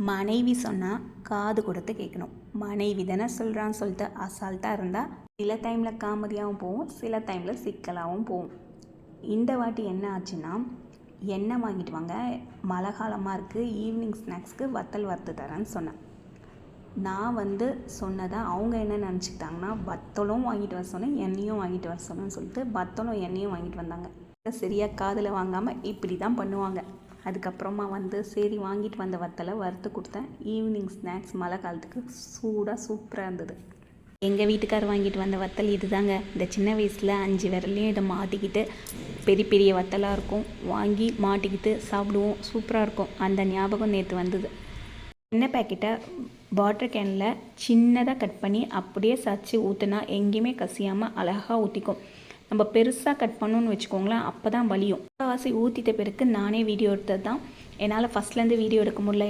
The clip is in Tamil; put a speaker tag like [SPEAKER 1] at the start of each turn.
[SPEAKER 1] மனைவி சொன்னால் காது கொடுத்து கேட்கணும். மனைவி தானே சொல்கிறான்னு சொல்லிட்டு அசால்ட்டாக இருந்தால் சில டைமில் காமெடியாகவும் போகும், சில டைமில் சிக்கலாகவும் போகும். இந்த வாட்டி என்ன ஆச்சுன்னா, எண்ணெய் வாங்கிட்டு வாங்க, மழை காலமாக இருக்குது, ஈவினிங் ஸ்நாக்ஸ்க்கு வத்தல் வறுத்து தரேன்னு சொன்னேன். நான் சொன்னதை அவங்க என்ன நினச்சிக்கிட்டாங்கன்னா, வத்தலும் வாங்கிட்டு வர சொன்னேன், எண்ணெயும் வாங்கிட்டு வர சொன்னேன்னு சொல்லிட்டு வத்தலும் எண்ணெயும் வாங்கிட்டு வந்தாங்க. சரியாக காதில் வாங்காமல் இப்படி தான் பண்ணுவாங்க. அதுக்கப்புறமா சரி வாங்கிட்டு வந்த வத்தலை வறுத்து கொடுத்தேன். ஈவினிங் ஸ்நாக்ஸ் மழை காலத்துக்கு சூடாக சூப்பராக இருந்தது. எங்கள் வீட்டுக்கார் வாங்கிட்டு வந்த வத்தல் இது தாங்க. இந்த சின்ன வயசில் 5 விரல்லையும் இதை மாட்டிக்கிட்டு பெரிய பெரிய வத்தலாக இருக்கும், வாங்கி மாட்டிக்கிட்டு சாப்பிடுவோம், சூப்பராக இருக்கும். அந்த ஞாபகம் நேற்று வந்தது. எண்ணெய் பேக்கெட்டை வாட்டர் கேனில் சின்னதாக கட் பண்ணி அப்படியே சாய்ச்சி ஊற்றினா எங்கேயுமே கசியாமல் அழகாக ஊற்றிக்கும். நம்ம பெருசாக கட் பண்ணணும்னு வச்சுக்கோங்களேன், அப்போ தான் வலியும். முக்கால்வாசி ஊற்றிட்ட பிறகு நானே வீடியோ எடுத்தது தான். என்னால் ஃபஸ்ட்லேருந்து வீடியோ எடுக்க முடியல.